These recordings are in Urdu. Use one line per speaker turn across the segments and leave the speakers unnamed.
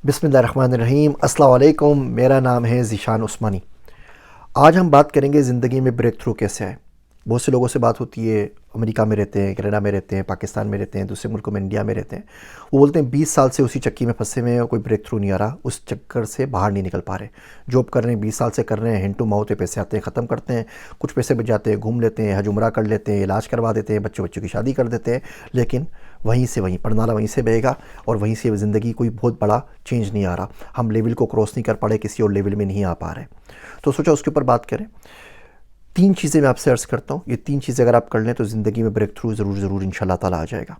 بسم اللہ الرحمن الرحیم۔ السلام علیکم، میرا نام ہے ذیشان عثمانی۔ آج ہم بات کریں گے زندگی میں بریک تھرو کیسے آئے۔ بہت سے لوگوں سے بات ہوتی ہے، امریکہ میں رہتے ہیں، کینیڈا میں رہتے ہیں، پاکستان میں رہتے ہیں، دوسرے ملکوں میں، انڈیا میں رہتے ہیں۔ وہ بولتے ہیں 20 سال سے اسی چکی میں پھنسے ہوئے ہیں، کوئی بریک تھرو نہیں آ رہا، اس چکر سے باہر نہیں نکل پا رہے۔ جاب کر رہے ہیں، 20 سال سے کر رہے ہیں، ہینڈ ٹو ماؤتھ پیسے آتے ہیں، ختم کرتے ہیں، کچھ پیسے بچ جاتے ہیں، گھوم لیتے ہیں، حج عمرہ کر لیتے ہیں، علاج کروا دیتے ہیں، بچوں کی شادی کر دیتے ہیں، لیکن وہیں سے وہیں پڑھنالا وہیں سے بہے گا، اور وہیں سے زندگی کوئی بہت بڑا چینج نہیں آ رہا۔ ہم لیول کو کراس نہیں کر پا رہے، کسی اور لیول میں نہیں آ پا رہے۔ تو سوچا اس کے اوپر بات کریں۔ 3 چیزیں میں آپ سے عرض کرتا ہوں، یہ 3 چیزیں اگر آپ کر لیں تو زندگی میں بریک تھرو ضرور انشاءاللہ تعالیٰ آ جائے گا۔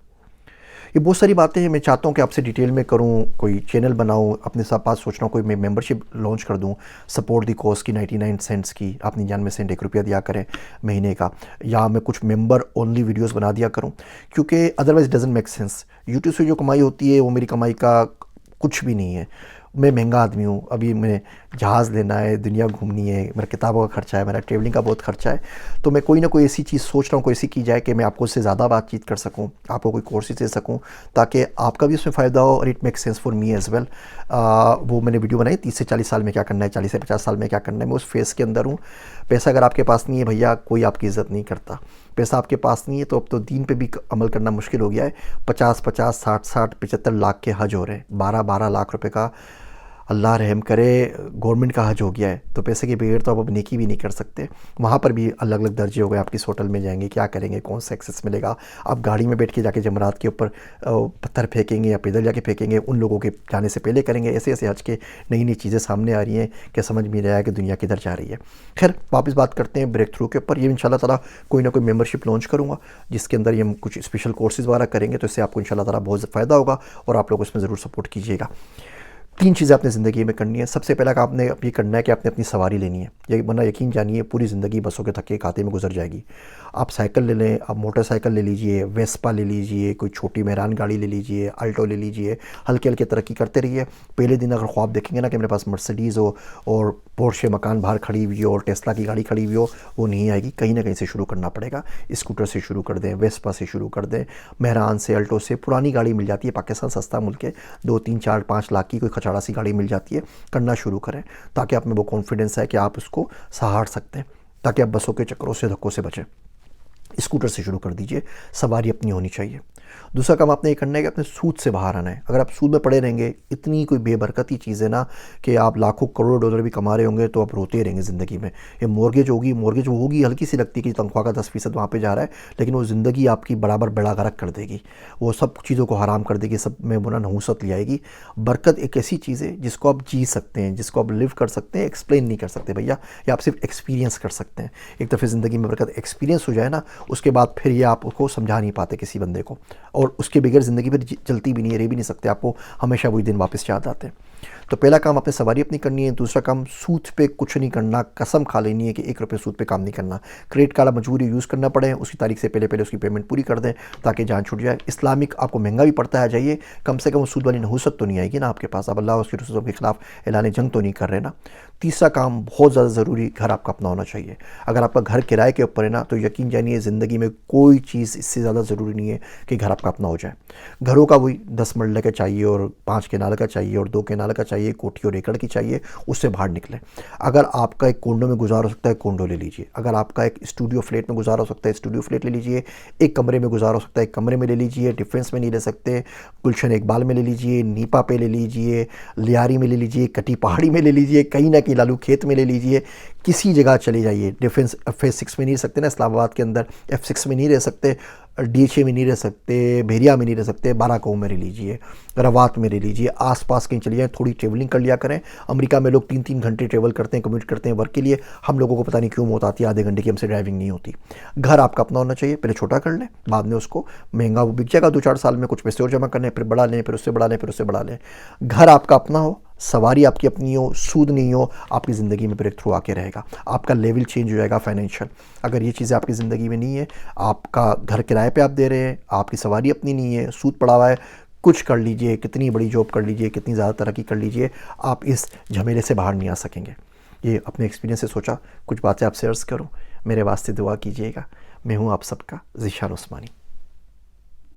یہ بہت ساری باتیں ہیں، میں چاہتا ہوں کہ آپ سے ڈیٹیل میں کروں، کوئی چینل بناؤں، اپنے ساتھ پاس سوچ رہا ہوں کوئی میں ممبرشپ لانچ کر دوں، سپورٹ دی کوز کی 99 سینٹس کی، اپنی جان میں سے 1 روپیہ دیا کریں مہینے کا، یا میں کچھ ممبر اونلی ویڈیوز بنا دیا کروں، کیونکہ otherwise doesn't make sense. YouTube سے جو کمائی ہوتی ہے وہ میری کمائی کا کچھ بھی نہیں ہے۔ میں مہنگا آدمی ہوں، ابھی میں جہاز لینا ہے، دنیا گھومنی ہے، میرا کتابوں کا خرچہ ہے، میرا ٹریولنگ کا بہت خرچہ ہے، تو میں کوئی نہ کوئی ایسی چیز سوچ رہا ہوں، کوئی ایسی کی جائے کہ میں آپ کو اس سے زیادہ بات چیت کر سکوں، آپ کو کوئی کورسز دے سکوں، تاکہ آپ کا بھی اس میں فائدہ ہو، اور it make sense for me as well. وہ میں نے ویڈیو بنائی 30 سے 40 سال میں کیا کرنا ہے، 40 سے 50 سال میں کیا کرنا ہے، میں اس فیس کے اندر ہوں۔ پیسہ اگر آپ کے پاس نہیں ہے بھیا، کوئی آپ کی عزت نہیں کرتا۔ پیسہ آپ کے پاس نہیں ہے تو اب تو دین پہ بھی عمل کرنا مشکل ہو گیا ہے۔ 50 60 75 لاکھ کے حج ہو رہے ہیں، 12 لاکھ روپے کا اللہ رحم کرے گورنمنٹ کا حج ہو گیا ہے، تو پیسے کے بغیر تو آپ اب نیکی بھی نہیں کر سکتے۔ وہاں پر بھی الگ الگ درجے ہو گئے، آپ کس ہوٹل میں جائیں گے، کیا کریں گے، کون سا ایکسیس ملے گا، آپ گاڑی میں بیٹھ کے جا کے جمرات کے اوپر پتھر پھینکیں گے یا پیدل جا کے پھینکیں گے، ان لوگوں کے جانے سے پہلے کریں گے۔ ایسے ایسے حج کے نئی چیزیں سامنے آ رہی ہیں کہ سمجھ میں نہیں رہا ہے کہ دنیا کدھر جا رہی ہے۔ خیر، واپس بات کرتے ہیں بریک تھرو کے اوپر۔ یہ انشاءاللہ تعالیٰ کوئی نہ کوئی ممبرشپ لانچ کروں گا، جس کے اندر یہ ہم کچھ اسپیشل کورسز وغیرہ کریں گے، تو اس سے آپ کو انشاءاللہ تعالیٰ بہت فائدہ ہوگا، اور آپ لوگ اس میں ضرور سپورٹ کیجیے گا۔ 3 چیزیں اپنے زندگی میں کرنی ہے۔ سب سے پہلا کہ آپ نے یہ کرنا ہے کہ آپ نے اپنی سواری لینی ہے، یہ ورنہ یقین جانیے پوری زندگی بسوں کے تھکے کھاتے میں گزر جائے گی۔ آپ سائیکل لے لیں، آپ موٹر سائیکل لے لیجئے، ویسپا لے لیجئے، کوئی چھوٹی مہران گاڑی لے لیجئے، الٹو لے لیجئے، ہلکے ہلکے ترقی کرتے رہیے۔ پہلے دن اگر خواب دیکھیں گے نا کہ میرے پاس مرسڈیز ہو اور پورشے مکان باہر کھڑی ہوئی ہو اور ٹیسلا کی گاڑی کھڑی ہوئی ہو، وہ نہیں آئے گی، کہیں نہ کہیں سے شروع کرنا پڑے گا۔ اسکوٹر سے شروع کر دیں، ویسپا سے شروع کر دیں، مہران سے، الٹو سے۔ پرانی گاڑی مل جاتی ہے، پاکستان سستا ملک ہے، 2 3 4 5 لاکھ کی کوئی کھچاڑا سی گاڑی مل جاتی ہے، کرنا شروع کریں، تاکہ آپ میں وہ کانفیڈنس ہے کہ آپ اس کو سہار سکتے ہیں، تاکہ آپ بسوں کے چکروں سے دھکوں سے بچیں۔ اسکوٹر سے شروع کر دیجئے، سواری اپنی ہونی چاہیے۔ دوسرا کام آپ نے یہ کرنا ہے کہ اپنے سود سے باہر آنا ہے۔ اگر آپ سود میں پڑے رہیں گے، اتنی کوئی بے برکتی چیز ہے نا کہ آپ لاکھوں کروڑ ڈالر بھی کما رہے ہوں گے تو آپ روتے رہیں گے زندگی میں۔ یہ مورگیج ہوگی ہلکی سی لگتی ہے کہ تنخواہ کا 10% وہاں پہ جا رہا ہے، لیکن وہ زندگی آپ کی برابر بیڑا غرق کر دے گی، وہ سب چیزوں کو حرام کر دے گی، سب میں بنا نحوست لے آئے گی۔ برکت ایک ایسی چیز ہے جس کو آپ جی سکتے ہیں، جس کو آپ لیو کر سکتے ہیں، ایکسپلین نہیں کر سکتے بھیا، یہ آپ صرف ایکسپیرینس کر سکتے ہیں۔ ایک دفعہ زندگی میں برکت ایکسپیرینس ہو جائے نا، اس کے بعد پھر یہ آپ کو سمجھا نہیں پاتے کسی بندے کو، اور اس کے بغیر زندگی پھر چلتی بھی نہیں ہے، رہ بھی نہیں سکتے، آپ کو ہمیشہ وہی دن واپس یاد آتے ہیں۔ تو پہلا کام آپ نے سواری اپنی کرنی ہے۔ دوسرا کام سود پہ کچھ نہیں کرنا، قسم کھا لینی ہے کہ 1 روپے سود پہ کام نہیں کرنا۔ کریڈٹ کارڈ مجبوری یوز کرنا پڑے، اس کی تاریخ سے پہلے اس کی پیمنٹ پوری کر دیں تاکہ جان چھوٹ جائے۔ اسلامک آپ کو مہنگا بھی پڑتا ہے جائیے، کم سے کم سود والی نحوست تو نہیں آئے گی نا آپ کے پاس، اب اللہ اور اس کے رسول کے خلاف اعلان جنگ تو نہیں کر رہے نا۔ تیسرا کام بہت زیادہ ضروری، گھر آپ کا اپنا ہونا چاہیے۔ اگر آپ کا گھر کرائے کے اوپر ہے نا، تو یقین جانیے زندگی میں کوئی چیز اس سے زیادہ ضروری نہیں ہے کہ گھر آپ کا اپنا ہو جائے۔ گھروں کا وہی 10 مرلے کا چاہیے، اور 5 کنال کا چاہیے، اور 2 کنال کا چاہیے، کوٹھی اور ایکڑ کی چاہیے، اس سے باہر نکلیں۔ اگر آپ کا ایک کونڈو میں گزار ہو سکتا ہے، کونڈو لے لیجئے۔ اگر آپ کا ایک اسٹوڈیو فلیٹ میں گزار ہو سکتا ہے، اسٹوڈیو فلیٹ لے لیجئے۔ ایک کمرے میں گزار ہو سکتا ہے، ایک کمرے میں لے لیجئے، ڈیفرنس میں نہیں لے سکتے۔ گلشن اقبال میں لے لیجئے، نیپا پہ لے لیجئے، لیاری میں لے لیجئے، کٹی پہاڑی میں لے لیجئے، کہیں نہ کہیں لالو کھیت میں لے لیجئے، کسی جگہ چلے جائیے۔ ڈیفرنس F6 میں نہیں رہ سکتے نا اسلام آباد کے اندر، F6 میں نہیں رہ سکتے، DHA میں نہیں رہ سکتے، بحریہ میں نہیں رہ سکتے، بارہ کوہ میں رہ لیجئے، روات میں رہ لیجئے، آس پاس کہیں چلی جائیں، تھوڑی ٹریولنگ کر لیا کریں۔ امریکہ میں لوگ 3 گھنٹے ٹریول کرتے ہیں، کمیوٹ کرتے ہیں ورک کے لیے، ہم لوگوں کو پتہ نہیں کیوں موت آتی ہے آدھے گھنٹے کی، ہم سے ڈرائیونگ نہیں ہوتی۔ گھر آپ کا اپنا ہونا چاہیے، پہلے چھوٹا کر لیں، بعد میں اس کو مہنگا وہ بک جائے گا 2 4 سال میں، کچھ پیسے اور جمع کرنے، پھر بڑھا لیں، پھر اس سے بڑھا لیں، پھر اس سے بڑھا لیں۔ گھر آپ کا اپنا ہو، سواری آپ کی اپنی ہو، سود نہیں ہو، آپ کی زندگی میں بریک تھرو آ کے رہے گا، آپ کا لیول چینج ہو جائے گا فائنینشیل۔ اگر یہ چیزیں آپ کی زندگی میں نہیں ہے، آپ کا گھر کرائے پہ آپ دے رہے ہیں، آپ کی سواری اپنی نہیں ہے، سود پڑا ہوا ہے، کچھ کر لیجئے، کتنی بڑی جاب کر لیجئے، کتنی زیادہ ترقی کر لیجئے، آپ اس جھمیلے سے باہر نہیں آ سکیں گے۔ یہ اپنے ایکسپیرینس سے سوچا کچھ باتیں آپ سے عرض کروں، میرے واسطے دعا کیجیے گا۔ میں ہوں آپ سب کا ذیشان عثمانی۔